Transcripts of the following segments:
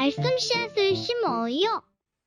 말씀 씨앗을 심어요.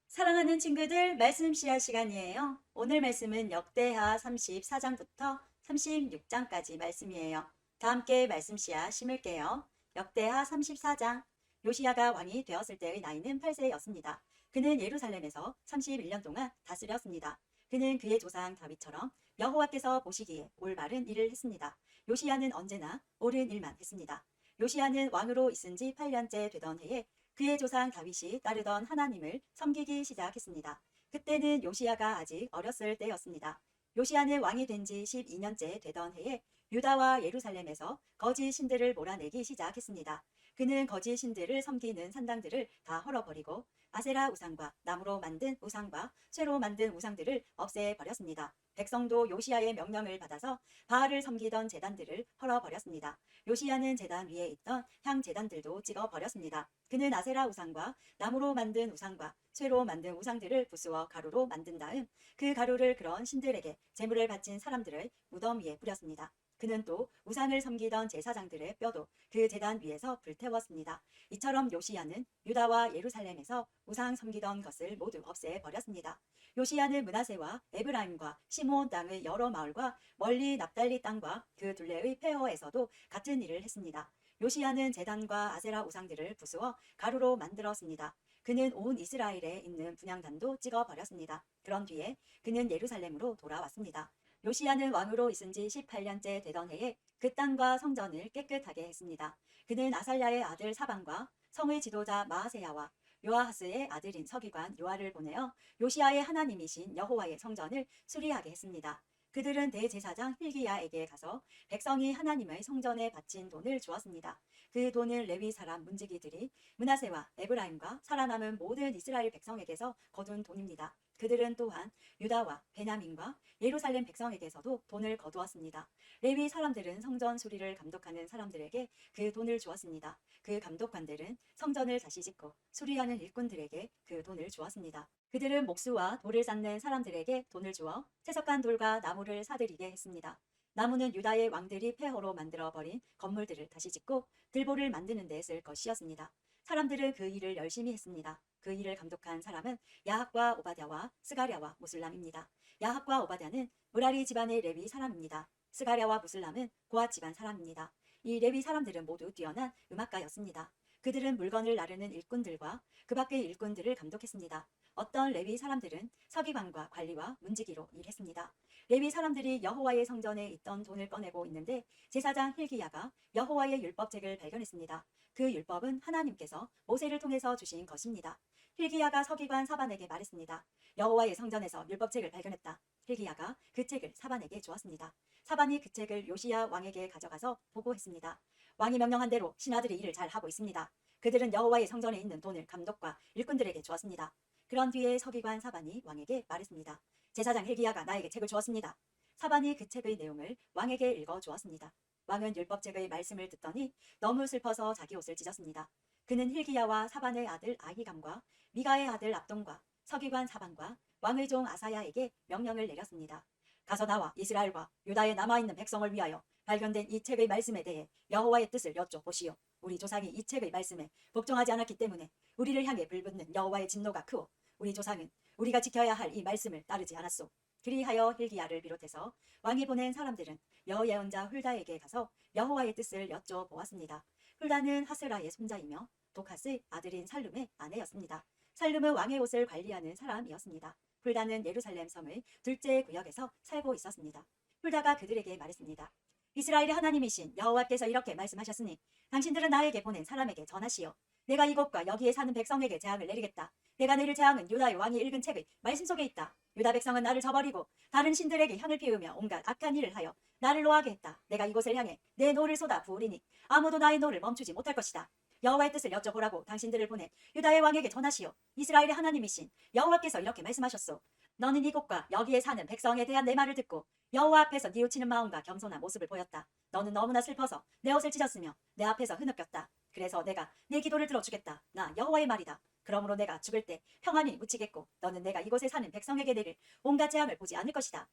사랑하는 친구들, 말씀 씨앗 시간이에요. 오늘 말씀은 역대하 34장부터 36장까지 말씀이에요. 다 함께 말씀 씨앗 심을게요. 역대하 34장. 요시야가 왕이 되었을 때의 나이는 8세였습니다. 그는 예루살렘에서 31년 동안 다스렸습니다. 그는 그의 조상 다윗처럼 여호와께서 보시기에 올바른 일을 했습니다. 요시야는 언제나 옳은 일만 했습니다. 요시야는 왕으로 있은 지 8년째 되던 해에 그의 조상 다윗이 따르던 하나님을 섬기기 시작했습니다. 그때는 요시야가 아직 어렸을 때였습니다. 요시야는 왕이 된 지 12년째 되던 해에 유다와 예루살렘에서 거짓 신들을 몰아내기 시작했습니다. 그는 거짓 신들을 섬기는 산당들을 다 헐어버리고 아세라 우상과 나무로 만든 우상과 쇠로 만든 우상들을 없애버렸습니다. 백성도 요시야의 명령을 받아서 바알을 섬기던 제단들을 헐어버렸습니다. 요시야는 제단 위에 있던 향 제단들도 찍어버렸습니다. 그는 아세라 우상과 나무로 만든 우상과 쇠로 만든 우상들을 부수어 가루로 만든 다음 그 가루를 그런 신들에게 제물을 바친 사람들의 무덤 위에 뿌렸습니다. 그는 또 우상을 섬기던 제사장들의 뼈도 그 제단 위에서 불태웠습니다. 이처럼 요시야는 유다와 예루살렘에서 우상 섬기던 것을 모두 없애버렸습니다. 요시야는 므낫세와 에브라임과 시므온 땅의 여러 마을과 멀리 납달리 땅과 그 둘레의 폐허에서도 같은 일을 했습니다. 요시야는 제단과 아세라 우상들을 부수어 가루로 만들었습니다. 그는 온 이스라엘에 있는 분향단도 찍어버렸습니다. 그런 뒤에 그는 예루살렘으로 돌아왔습니다. 요시야는 왕으로 있은 지 18년째 되던 해에 그 땅과 성전을 깨끗하게 했습니다. 그는 아살랴의 아들 사반과 성의 지도자 마아세야와 요아하스의 아들인 서기관 요아를 보내어 요시야의 하나님이신 여호와의 성전을 수리하게 했습니다. 그들은 대제사장 hil기야에게 가서 백성이 하나님의 성전에 바친 돈을 주었습니다. 그 돈을 레위 사람 문지기들이 므낫세와 에브라임과 살아남은 모든 이스라엘 백성에게서 거둔 돈입니다. 그들은 또한 유다와 베냐민과 예루살렘 백성에게서도 돈을 거두었습니다. 레위 사람들은 성전 수리를 감독하는 사람들에게 그 돈을 주었습니다. 그 감독관들은 성전을 다시 짓고 수리하는 일꾼들에게 그 돈을 주었습니다. 그들은 목수와 돌을 쌓는 사람들에게 돈을 주어 채석한 돌과 나무를 사들이게 했습니다. 나무는 유다의 왕들이 폐허로 만들어버린 건물들을 다시 짓고 들보를 만드는 데 쓸 것이었습니다. 사람들은 그 일을 열심히 했습니다. 그 일을 감독한 사람은 야학과 오바댜와 스가랴와 무슬람입니다. 야학과 오바댜는 무라리 집안의 레위 사람입니다. 스가랴와 무슬람은 고앗 집안 사람입니다. 이 레위 사람들은 모두 뛰어난 음악가였습니다. 그들은 물건을 나르는 일꾼들과 그 밖의 일꾼들을 감독했습니다. 어떤 레위 사람들은 서기관과 관리와 문지기로 일했습니다. 레위 사람들이 여호와의 성전에 있던 돈을 꺼내고 있는데 제사장 hil기야가 여호와의 율법책을 발견했습니다. 그 율법은 하나님께서 모세를 통해서 주신 것입니다. hil기야가 서기관 사반에게 말했습니다. 여호와의 성전에서 율법책을 발견했다. hil기야가 그 책을 사반에게 주었습니다. 사반이 그 책을 요시야 왕에게 가져가서 보고했습니다. 왕이 명령한 대로 신하들이 일을 잘 하고 있습니다. 그들은 여호와의 성전에 있는 돈을 감독과 일꾼들에게 주었습니다. 그런 뒤에 서기관 사반이 왕에게 말했습니다. 제사장 hil기야가 나에게 책을 주었습니다. 사반이 그 책의 내용을 왕에게 읽어 주었습니다. 왕은 율법책의 말씀을 듣더니 너무 슬퍼서 자기 옷을 찢었습니다. 그는 hil기야와 사반의 아들 아히감과 미가의 아들 압돈과 서기관 사반과 왕의 종 아사야에게 명령을 내렸습니다. 가서 나와 이스라엘과 유다에 남아있는 백성을 위하여 발견된 이 책의 말씀에 대해 여호와의 뜻을 여쭤보시오. 우리 조상이 이 책의 말씀에 복종하지 않았기 때문에 우리를 향해 불붙는 여호와의 진노가 크오. 우리 조상은 우리가 지켜야 할 이 말씀을 따르지 않았소. 그리하여 hil기야를 비롯해서 왕이 보낸 사람들은 여예언자 훌다에게 가서 여호와의 뜻을 여쭤보았습니다. 훌다는 하스라의 손자이며 도카스의 아들인 살룸의 아내였습니다. 살룸은 왕의 옷을 관리하는 사람이었습니다. 훌다는 예루살렘 섬의 둘째 구역에서 살고 있었습니다. 훌다가 그들에게 말했습니다. 이스라엘의 하나님이신 여호와께서 이렇게 말씀하셨으니 당신들은 나에게 보낸 사람에게 전하시오. 내가 이곳과 여기에 사는 백성에게 재앙을 내리겠다. 내가 내릴 재앙은 유다의 왕이 읽은 책의 말씀 속에 있다. 유다 백성은 나를 저버리고 다른 신들에게 향을 피우며 온갖 악한 일을 하여 나를 노하게 했다. 내가 이곳을 향해 내 노를 쏟아 부으리니 아무도 나의 노를 멈추지 못할 것이다. 여호와의 뜻을 여쭤보라고 당신들을 보내 유다의 왕에게 전하시오. 이스라엘의 하나님이신 여호와께서 이렇게 말씀하셨소. 너는 이곳과 여기에 사는 백성에 대한 내 말을 듣고 여호와 앞에서 뉘우치는 마음과 겸손한 모습을 보였다. 너는 너무나 슬퍼서 내 옷을 찢었으며 내 앞에서 흐느꼈다. 그래서 내가 네 기도를 들어주겠다. 나 여호와의 말이다. 그러므로 내가 죽을 때 평안히 묻히겠고 너는 내가 이곳에 사는 백성에게 내릴 온갖 재앙을 보지 않을 것이다.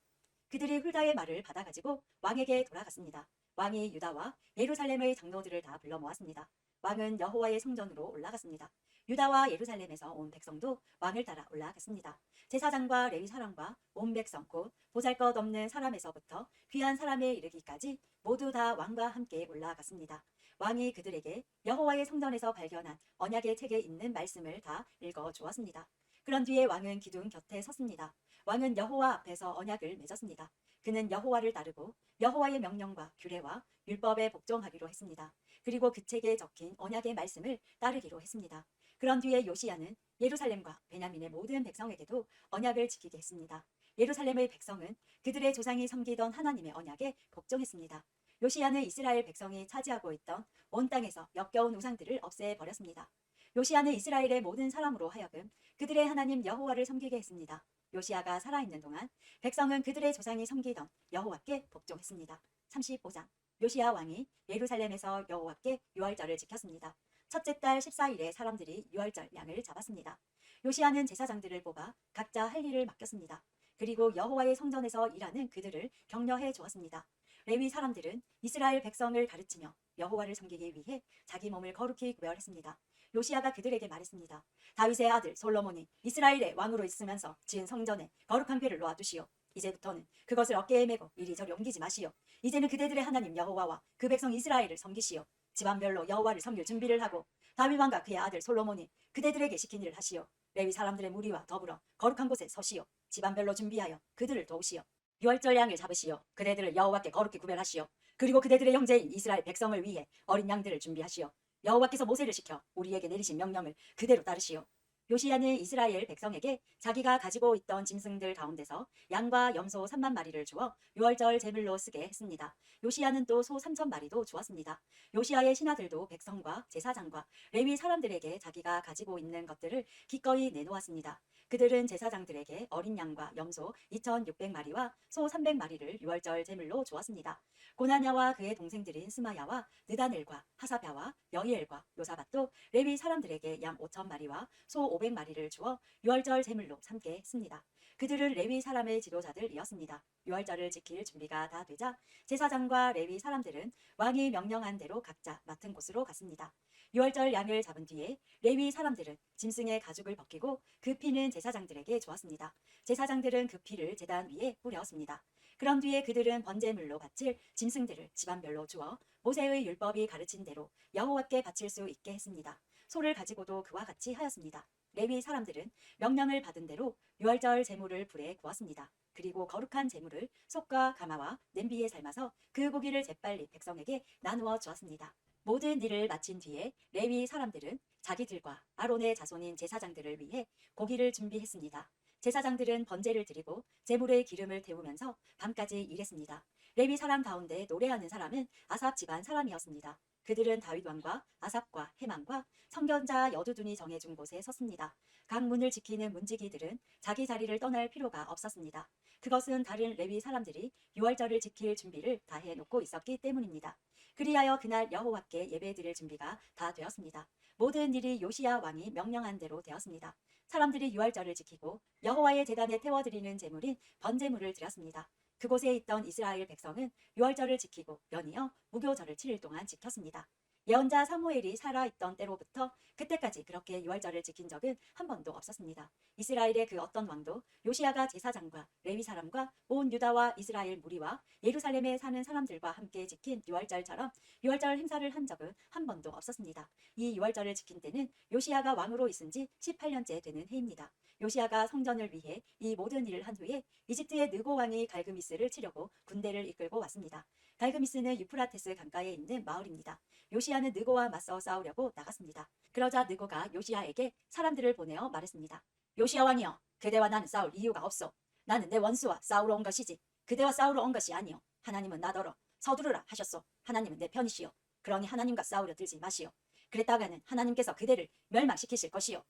그들이 훌다의 말을 받아가지고 왕에게 돌아갔습니다. 왕이 유다와 예루살렘의 장로들을 다 불러 모았습니다. 왕은 여호와의 성전으로 올라갔습니다. 유다와 예루살렘에서 온 백성도 왕을 따라 올라갔습니다. 제사장과 레위 사람과 온 백성 곧 보잘것없는 사람에서부터 귀한 사람에 이르기까지 모두 다 왕과 함께 올라갔습니다. 왕이 그들에게 여호와의 성전에서 발견한 언약의 책에 있는 말씀을 다 읽어 주었습니다. 그런 뒤에 왕은 기둥 곁에 섰습니다. 왕은 여호와 앞에서 언약을 맺었습니다. 그는 여호와를 따르고 여호와의 명령과 규례와 율법에 복종하기로 했습니다. 그리고 그 책에 적힌 언약의 말씀을 따르기로 했습니다. 그런 뒤에 요시야는 예루살렘과 베냐민의 모든 백성에게도 언약을 지키게 했습니다. 예루살렘의 백성은 그들의 조상이 섬기던 하나님의 언약에 복종했습니다. 요시야는 이스라엘 백성이 차지하고 있던 온 땅에서 역겨운 우상들을 없애버렸습니다. 요시야는 이스라엘의 모든 사람으로 하여금 그들의 하나님 여호와를 섬기게 했습니다. 요시야가 살아있는 동안 백성은 그들의 조상이 섬기던 여호와께 복종했습니다. 35장 요시야 왕이 예루살렘에서 여호와께 유월절을 지켰습니다. 첫째 달 14일에 사람들이 유월절 양을 잡았습니다. 요시야는 제사장들을 뽑아 각자 할 일을 맡겼습니다. 그리고 여호와의 성전에서 일하는 그들을 격려해 주었습니다. 레위 사람들은 이스라엘 백성을 가르치며 여호와를 섬기기 위해 자기 몸을 거룩히 구별했습니다. 요시야가 그들에게 말했습니다. 다윗의 아들 솔로몬이 이스라엘의 왕으로 있으면서 지은 성전에 거룩한 궤를 놓아두시오. 이제부터는 그것을 어깨에 메고 이리저리 옮기지 마시오. 이제는 그대들의 하나님 여호와와 그 백성 이스라엘을 섬기시오. 집안별로 여호와를 섬길 준비를 하고 다윗 왕과 그의 아들 솔로몬이 그대들에게 시킨 일을 하시오. 레위 사람들의 무리와 더불어 거룩한 곳에 서시오. 집안별로 준비하여 그들을 도우시오. 유월절 양을 잡으시오. 그대들을 여호와께 거룩히 구별하시오. 그리고 그대들의 형제인 이스라엘 백성을 위해 어린 양들을 준비하시오. 여호와께서 모세를 시켜 우리에게 내리신 명령을 그대로 따르시오. 요시야는 이스라엘 백성에게 자기가 가지고 있던 짐승들 가운데서 양과 염소 3만 마리를 주어 유월절 제물로 쓰게 했습니다. 요시야는 또 소 3천 마리도 주었습니다. 요시야의 신하들도 백성과 제사장과 레위 사람들에게 자기가 가지고 있는 것들을 기꺼이 내놓았습니다. 그들은 제사장들에게 어린 양과 염소 2,600마리와 소 300마리를 유월절 제물로 주었습니다. 고나냐와 그의 동생들인 스마야와 느다넬과 하사랴와 여이엘과 요사밧도 레위 사람들에게 양 5,000마리와 소 500마리를 주어 유월절 제물로 삼게 했습니다. 그들은 레위 사람의 지도자들이었습니다. 유월절을 지킬 준비가 다 되자 제사장과 레위 사람들은 왕이 명령한 대로 각자 맡은 곳으로 갔습니다. 유월절 양을 잡은 뒤에 레위 사람들은 짐승의 가죽을 벗기고 그 피는 제사장들에게 주었습니다. 제사장들은 그 피를 제단 위에 뿌렸습니다. 그런 뒤에 그들은 번제물로 바칠 짐승들을 집안별로 주어 모세의 율법이 가르친 대로 여호와께 바칠 수 있게 했습니다. 소를 가지고도 그와 같이 하였습니다. 레위 사람들은 명령을 받은 대로 유월절 제물을 불에 구웠습니다. 그리고 거룩한 제물을 솥과 가마와 냄비에 삶아서 그 고기를 재빨리 백성에게 나누어 주었습니다. 모든 일을 마친 뒤에 레위 사람들은 자기들과 아론의 자손인 제사장들을 위해 고기를 준비했습니다. 제사장들은 번제를 드리고 제물에 기름을 태우면서 밤까지 일했습니다. 레위 사람 가운데 노래하는 사람은 아삽 집안 사람이었습니다. 그들은 다윗 왕과 아삽과 헤만과 선견자 여두둔이 정해준 곳에 섰습니다. 각 문을 지키는 문지기들은 자기 자리를 떠날 필요가 없었습니다. 그것은 다른 레위 사람들이 유월절을 지킬 준비를 다 해놓고 있었기 때문입니다. 그리하여 그날 여호와께 예배드릴 준비가 다 되었습니다. 모든 일이 요시야 왕이 명령한 대로 되었습니다. 사람들이 유월절을 지키고 여호와의 제단에 태워드리는 제물인 번제물을 드렸습니다. 그곳에 있던 이스라엘 백성은 유월절을 지키고 연이어 무교절을 7일 동안 지켰습니다. 예언자 사무엘이 살아있던 때로부터 그때까지 그렇게 유월절을 지킨 적은 한 번도 없었습니다. 이스라엘의 그 어떤 왕도 요시야가 제사장과 레위 사람과 온 유다와 이스라엘 무리와 예루살렘에 사는 사람들과 함께 지킨 유월절처럼 유월절 행사를 한 적은 한 번도 없었습니다. 이 유월절을 지킨 때는 요시야가 왕으로 있은 지 18년째 되는 해입니다. 요시야가 성전을 위해 이 모든 일을 한 후에 이집트의 느고 왕이 갈그미스를 치려고 군대를 이끌고 왔습니다. 갈그미스는 유프라테스 강가에 있는 마을입니다. 요시야는 느고와 맞서 싸우려고 나갔습니다. 그러자 느고가 요시야에게 사람들을 보내어 말했습니다. 요시야 왕이여, 그대와 나는 싸울 이유가 없소. 나는 내 원수와 싸우러 온 것이지 그대와 싸우러 온 것이 아니오. 하나님은 나더러 서두르라 하셨소. 하나님은 내 편이시오. 그러니 하나님과 싸우려 들지 마시오. 그랬다가는 하나님께서 그대를 멸망시키실 것이오.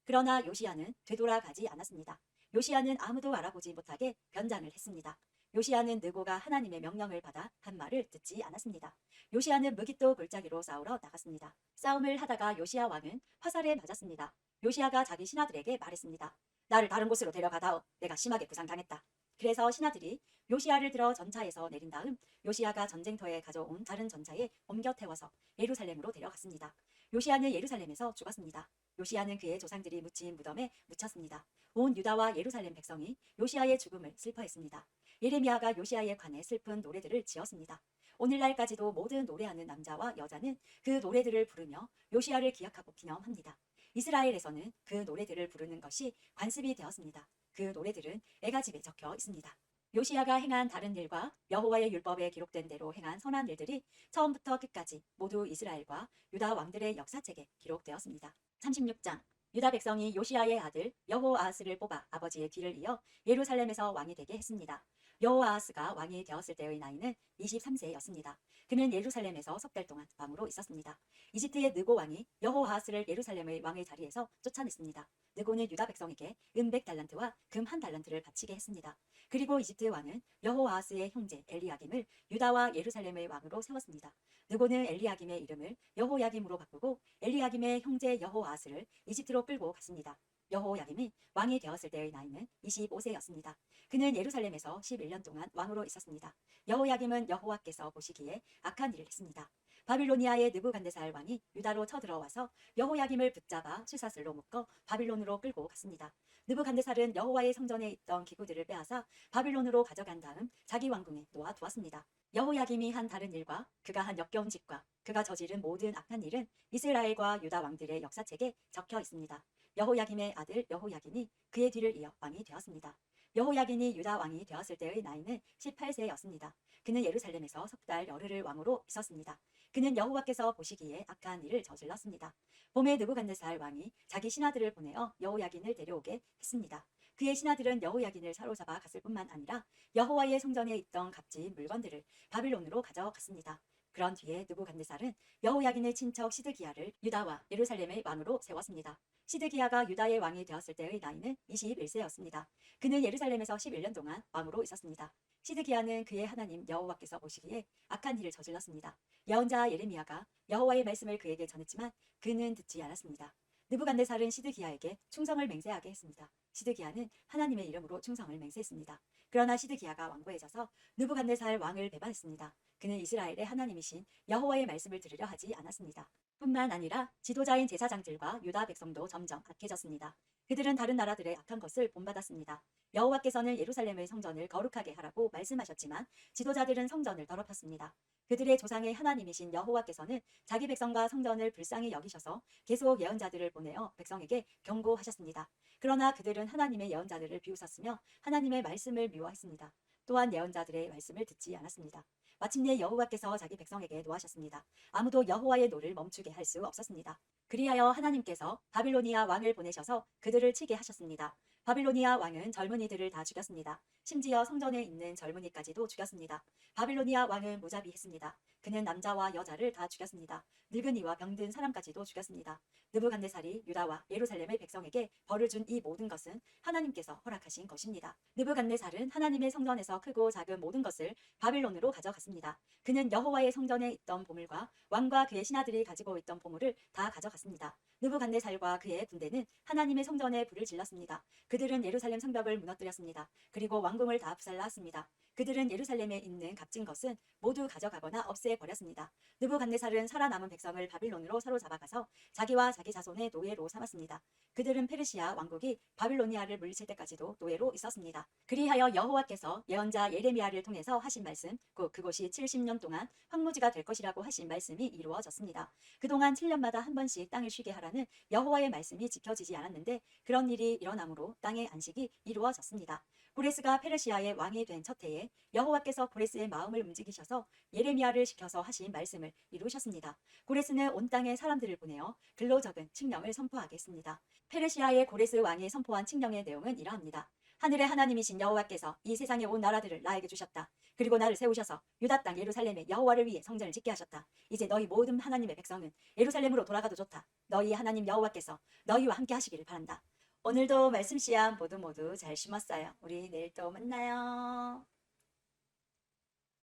그러나 요시야는 되돌아가지 않았습니다. 요시야는 아무도 알아보지 못하게 변장을 했습니다. 요시야는 느고가 하나님의 명령을 받아 한 말을 듣지 않았습니다. 요시야는 무기또 골짜기로 싸우러 나갔습니다. 싸움을 하다가 요시야 왕은 화살에 맞았습니다. 요시야가 자기 신하들에게 말했습니다. 나를 다른 곳으로 데려가다오. 내가 심하게 부상당했다. 그래서 신하들이 요시야를 들어 전차에서 내린 다음 요시야가 전쟁터에 가져온 다른 전차에 옮겨 태워서 예루살렘으로 데려갔습니다. 요시야는 예루살렘에서 죽었습니다. 요시야는 그의 조상들이 묻힌 무덤에 묻혔습니다. 온 유다와 예루살렘 백성이 요시야의 죽음을 슬퍼했습니다. 예레미야가 요시야에 관해 슬픈 노래들을 지었습니다. 오늘날까지도 모든 노래하는 남자와 여자는 그 노래들을 부르며 요시야를 기억하고 기념합니다. 이스라엘에서는 그 노래들을 부르는 것이 관습이 되었습니다. 그 노래들은 애가집에 적혀 있습니다. 요시야가 행한 다른 일과 여호와의 율법에 기록된 대로 행한 선한 일들이 처음부터 끝까지 모두 이스라엘과 유다 왕들의 역사책에 기록되었습니다. 36장 유다 백성이 요시야의 아들 여호아하스를 뽑아 아버지의 뒤를 이어 예루살렘에서 왕이 되게 했습니다. 여호아하스가 왕이 되었을 때의 나이는 23세였습니다. 그는 예루살렘에서 석 달 동안 왕으로 있었습니다. 이집트의 느고 왕이 여호아하스를 예루살렘의 왕의 자리에서 쫓아냈습니다. 느고는 유다 백성에게 은 100달란트와 금 1달란트를 바치게 했습니다. 그리고 이집트 왕은 여호아하스의 형제 엘리야김을 유다와 예루살렘의 왕으로 세웠습니다. 느고는 엘리야김의 이름을 여호야김으로 바꾸고 엘리야김의 형제 여호아하스를 이집트로 끌고 갔습니다. 여호야김이 왕이 되었을 때의 나이는 25세였습니다. 그는 예루살렘에서 11년 동안 왕으로 있었습니다. 여호야김은 여호와께서 보시기에 악한 일을 했습니다. 바빌로니아의 느부갓네살 왕이 유다로 쳐들어와서 여호야김을 붙잡아 쇠사슬로 묶어 바빌론으로 끌고 갔습니다. 느부갓네살은 여호와의 성전에 있던 기구들을 빼앗아 바빌론으로 가져간 다음 자기 왕궁에 놓아두었습니다. 여호야김이 한 다른 일과 그가 한 역겨운 짓과 그가 저지른 모든 악한 일은 이스라엘과 유다 왕들의 역사책에 적혀 있습니다. 여호야김의 아들 여호야긴이 그의 뒤를 이어 왕이 되었습니다. 여호야긴이 유다 왕이 되었을 때의 나이는 18세였습니다. 그는 예루살렘에서 석 달 열흘을 왕으로 있었습니다. 그는 여호와께서 보시기에 악한 일을 저질렀습니다. 봄에 느부갓네살 왕이 자기 신하들을 보내어 여호야긴을 데려오게 했습니다. 그의 신하들은 여호야긴을 사로잡아 갔을 뿐만 아니라 여호와의 성전에 있던 값진 물건들을 바빌론으로 가져갔습니다. 그런 뒤에 느부갓네살은 여호야긴의 친척 시드기야를 유다와 예루살렘의 왕으로 세웠습니다. 시드기야가 유다의 왕이 되었을 때의 나이는 21세였습니다. 그는 예루살렘에서 11년 동안 왕으로 있었습니다. 시드기야는 그의 하나님 여호와께서 보시기에 악한 일을 저질렀습니다. 예언자 예레미야가 여호와의 말씀을 그에게 전했지만 그는 듣지 않았습니다. 느부갓네살은 시드기야에게 충성을 맹세하게 했습니다. 시드기야는 하나님의 이름으로 충성을 맹세했습니다. 그러나 시드기야가 완고해져서 느부갓네살 왕을 배반했습니다. 그는 이스라엘의 하나님이신 여호와의 말씀을 들으려 하지 않았습니다. 뿐만 아니라 지도자인 제사장들과 유다 백성도 점점 악해졌습니다. 그들은 다른 나라들의 악한 것을 본받았습니다. 여호와께서는 예루살렘의 성전을 거룩하게 하라고 말씀하셨지만 지도자들은 성전을 더럽혔습니다. 그들의 조상의 하나님이신 여호와께서는 자기 백성과 성전을 불쌍히 여기셔서 계속 예언자들을 보내어 백성에게 경고하셨습니다. 그러나 그들은 하나님의 예언자들을 비웃었으며 하나님의 말씀을 미워했습니다. 또한 예언자들의 말씀을 듣지 않았습니다. 마침내 여호와께서 자기 백성에게 노하셨습니다. 아무도 여호와의 노를 멈추게 할 수 없었습니다. 그리하여 하나님께서 바빌로니아 왕을 보내셔서 그들을 치게 하셨습니다. 바빌로니아 왕은 젊은이들을 다 죽였습니다. 심지어 성전에 있는 젊은이까지도 죽였습니다. 바빌로니아 왕은 무자비했습니다. 그는 남자와 여자를 다 죽였습니다. 늙은이와 병든 사람까지도 죽였습니다. 느부갓네살이 유다와 예루살렘의 백성에게 벌을 준 이 모든 것은 하나님께서 허락하신 것입니다. 느부갓네살은 하나님의 성전에서 크고 작은 모든 것을 바빌론으로 가져갔습니다. 그는 여호와의 성전에 있던 보물과 왕과 그의 신하들이 가지고 있던 보물을 다 가져갔습니다. 느부갓네살과 그의 군대는 하나님의 성전에 불을 질렀습니다. 그들은 예루살렘 성벽을 무너뜨렸습니다. 그리고 왕궁을 다 부살랐습니다. 그들은 예루살렘에 있는 값진 것은 모두 가져가거나 없애버렸습니다. 느부갓네살은 살아남은 백성을 바빌론으로 사로잡아가서 자기와 자기 자손의 노예로 삼았습니다. 그들은 페르시아 왕국이 바빌로니아를 물리칠 때까지도 노예로 있었습니다. 그리하여 여호와께서 예언자 예레미야를 통해서 하신 말씀, 곧 그곳이 70년 동안 황무지가 될 것이라고 하신 말씀이 이루어졌습니다. 그동안 7년마다 한 번씩 땅을 쉬게 하라는 여호와의 말씀이 지켜지지 않았는데 그런 일이 일어나므로 땅의 안식이 이루어졌습니다. 고레스가 페르시아의 왕이 된 첫 해에 여호와께서 고레스의 마음을 움직이셔서 예레미야를 시켜서 하신 말씀을 이루셨습니다. 고레스는 온 땅에 사람들을 보내어 글로 적은 칙령을 선포하게 했습니다. 페르시아의 고레스 왕이 선포한 칙령의 내용은 이러합니다. 하늘의 하나님이신 여호와께서 이 세상의 온 나라들을 나에게 주셨다. 그리고 나를 세우셔서 유다 땅 예루살렘에 여호와를 위해 성전을 짓게 하셨다. 이제 너희 모든 하나님의 백성은 예루살렘으로 돌아가도 좋다. 너희 하나님 여호와께서 너희와 함께 하시기를 바란다. 오늘도 말씀 씨앗 모두 잘 심었어요. 우리 내일 또 만나요.